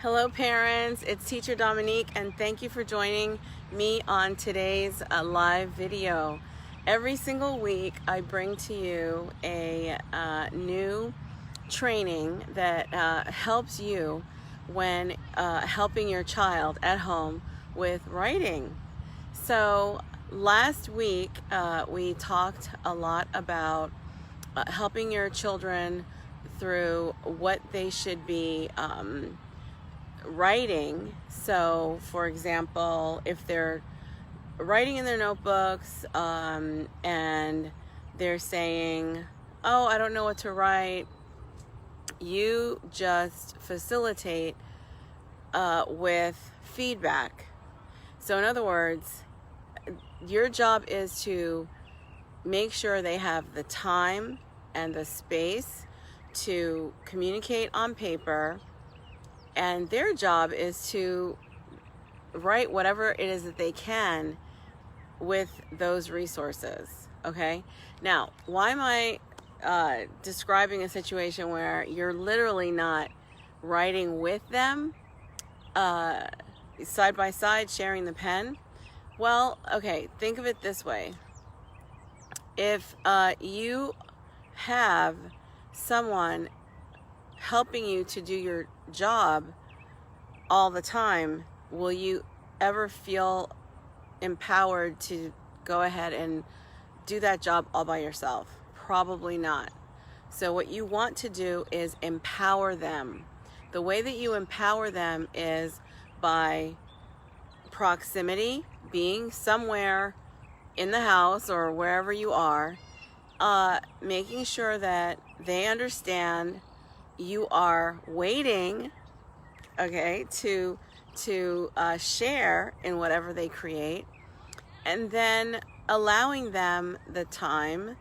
Hello parents, it's Teacher Dominique and thank you for joining me on today's live video. Every single week I bring to you a new training that helps you when helping your child at home with writing. So last week we talked a lot about helping your children through what they should be writing. So for example, if they're writing in their notebooks and they're saying, oh, I don't know what to write, you just facilitate with feedback. So in other words, your job is to make sure they have the time and the space to communicate on paper, and their job is to write whatever it is that they can with those resources. Okay? Now, why am I describing a situation where you're literally not writing with them, side by side, sharing the pen? Well, okay, think of it this way. If you have someone helping you to do your job all the time, will you ever feel empowered to go ahead and do that job all by yourself? Probably not. So what you want to do is empower them. The way that you empower them is by proximity, being somewhere in the house or wherever you are, making sure that they understand you are waiting, okay, to share in whatever they create, and then allowing them the time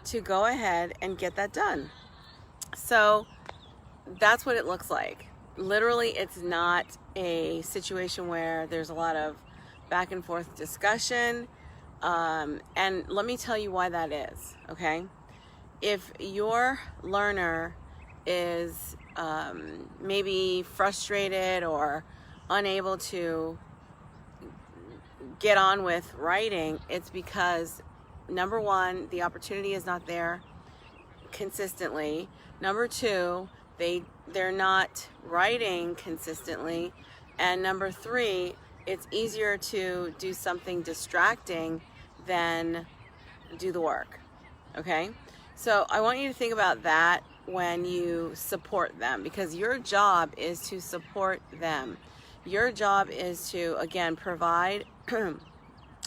to go ahead and get that done. So that's what it looks like. Literally, it's not a situation where there's a lot of back and forth discussion. And let me tell you why that is, okay? If your learner is maybe frustrated or unable to get on with writing, it's because, number one, the opportunity is not there consistently. Number two, they're not writing consistently. And number three, it's easier to do something distracting than do the work, okay? So I want you to think about that when you support them, because your job is to support them. Your job is to, again, provide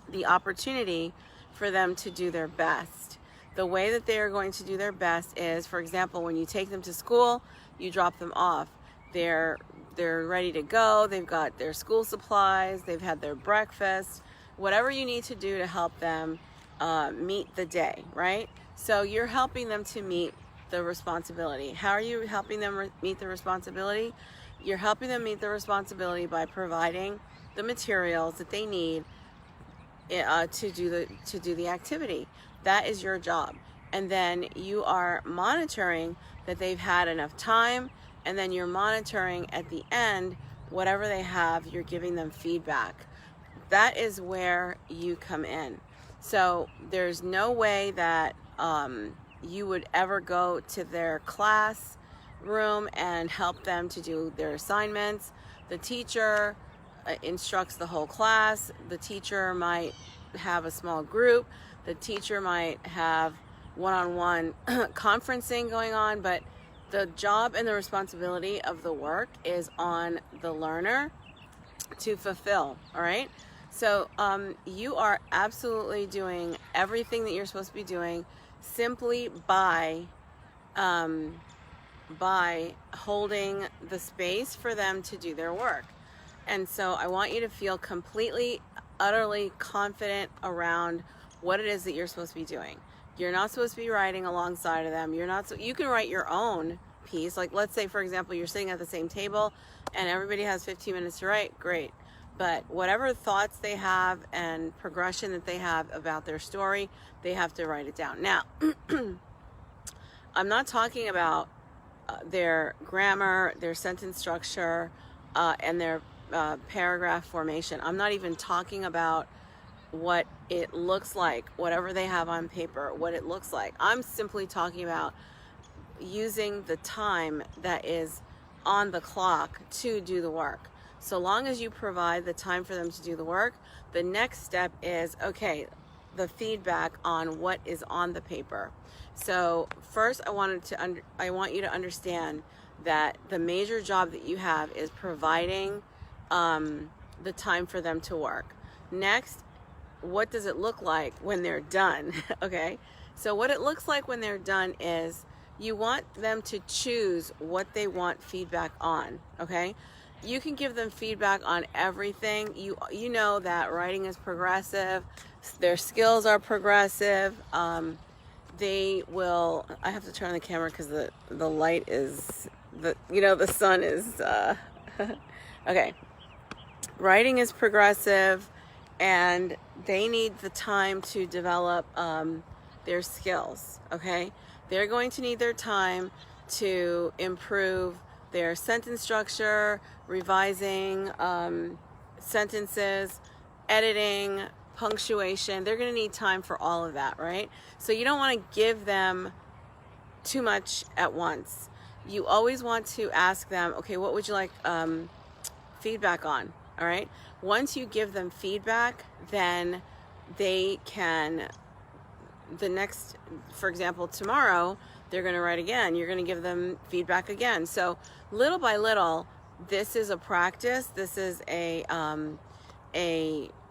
the opportunity for them to do their best. The way that they are going to do their best is, for example, when you take them to school, you drop them off. They're ready to go. They've got their school supplies. They've had their breakfast. Whatever you need to do to help them meet the day, right? So you're helping them to meet the responsibility. How are you helping them meet the responsibility? You're helping them meet the responsibility by providing the materials that they need to do the activity. That is your job. And then you are monitoring that they've had enough time, and then you're monitoring at the end whatever they have, you're giving them feedback. That is where you come in. So there's no way that you would ever go to their class room and help them to do their assignments. The teacher instructs the whole class. The teacher might have a small group. The teacher might have one-on-one conferencing going on, but the job and the responsibility of the work is on the learner to fulfill, all right? So you are absolutely doing everything that you're supposed to be doing simply by holding the space for them to do their work. And so I want you to feel completely, utterly confident around what it is that you're supposed to be doing. You're not supposed to be writing alongside of them. You can write your own piece. Like, let's say, for example, you're sitting at the same table and everybody has 15 minutes to write. Great. But whatever thoughts they have and progression that they have about their story, they have to write it down. Now, I'm not talking about their grammar, their sentence structure, and their paragraph formation. I'm not even talking about what it looks like, whatever they have on paper, what it looks like. I'm simply talking about using the time that is on the clock to do the work. So long as you provide the time for them to do the work, the next step is, okay, the feedback on what is on the paper. So first I want you to understand that the major job that you have is providing the time for them to work. Next, what does it look like when they're done? Okay, so what it looks like when they're done is you want them to choose what they want feedback on. Okay, you can give them feedback on everything. You know that writing is progressive, their skills are progressive. They will, I have to turn on the camera because the light is, the sun is okay. Writing is progressive, and they need the time to develop their skills. Okay, they're going to need their time to improve their sentence structure, revising sentences, editing, punctuation. They're going to need time for all of that, right? So you don't want to give them too much at once. You always want to ask them, okay, what would you like feedback on? All right. Once you give them feedback, then they can, for example, tomorrow, they're going to write again. You're going to give them feedback again. So little by little, this is a practice. This is a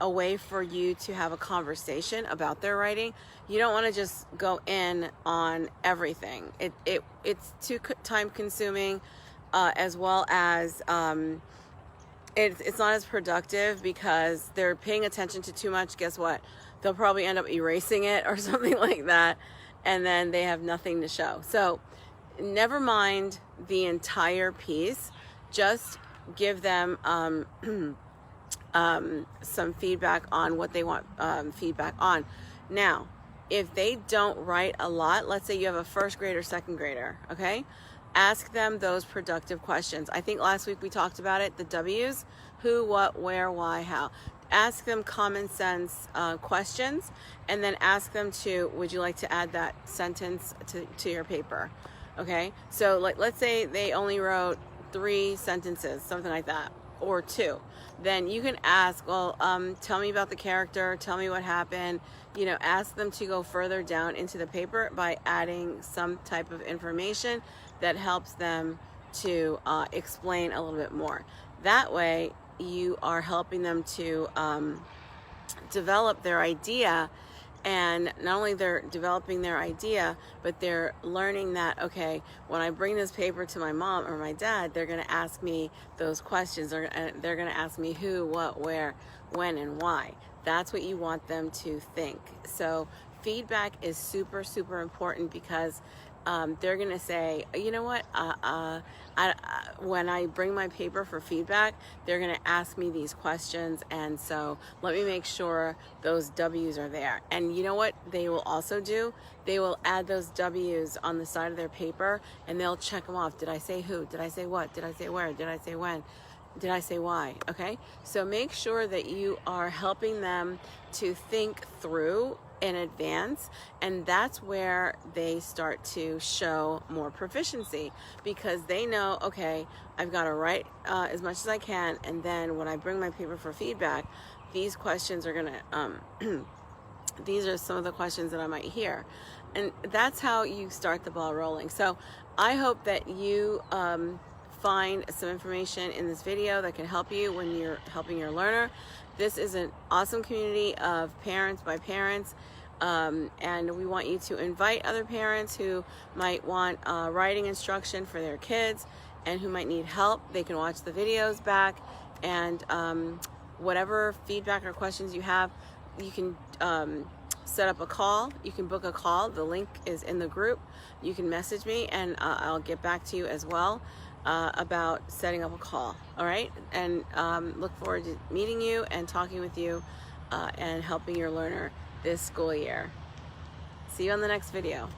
way for you to have a conversation about their writing. You don't want to just go in on everything. It's too time consuming, as well as it's not as productive because they're paying attention to too much. Guess what? They'll probably end up erasing it or something like that, and then they have nothing to show. So never mind the entire piece. Just give them some feedback on what they want feedback on. Now, if they don't write a lot, let's say you have a first grader, second grader, okay? Ask them those productive questions. I think last week we talked about it, the W's, who, what, where, why, how. Ask them common sense questions, and then ask them to, would you like to add that sentence to your paper? Okay, so let's say they only wrote 3 sentences, something like that, or 2. Then you can ask, well, tell me about the character, tell me what happened. Ask them to go further down into the paper by adding some type of information that helps them to explain a little bit more. That way, you are helping them to develop their idea, and not only they're developing their idea, but they're learning that, okay, when I bring this paper to my mom or my dad, they're going to ask me those questions. They're going to ask me who, what, where, when, and why. That's what you want them to think. So feedback is super, super important because they're going to say, you know what, when I bring my paper for feedback, they're going to ask me these questions, and so let me make sure those W's are there. And you know what they will also do? They will add those W's on the side of their paper, and they'll check them off. Did I say who? Did I say what? Did I say where? Did I say when? Did I say why? Okay, so make sure that you are helping them to think through in advance, and that's where they start to show more proficiency, because they know, okay, I've got to write as much as I can, and then when I bring my paper for feedback, these questions are gonna these are some of the questions that I might hear, and that's how you start the ball rolling. So I hope that you find some information in this video that can help you when you're helping your learner. This is an awesome community of parents by parents, and we want you to invite other parents who might want writing instruction for their kids and who might need help. They can watch the videos back, and whatever feedback or questions you have, you can set up a call. You can book a call. The link is in the group. You can message me, and I'll get back to you as well about setting up a call. All right, and look forward to meeting you and talking with you and helping your learner this school year. See you on the next video.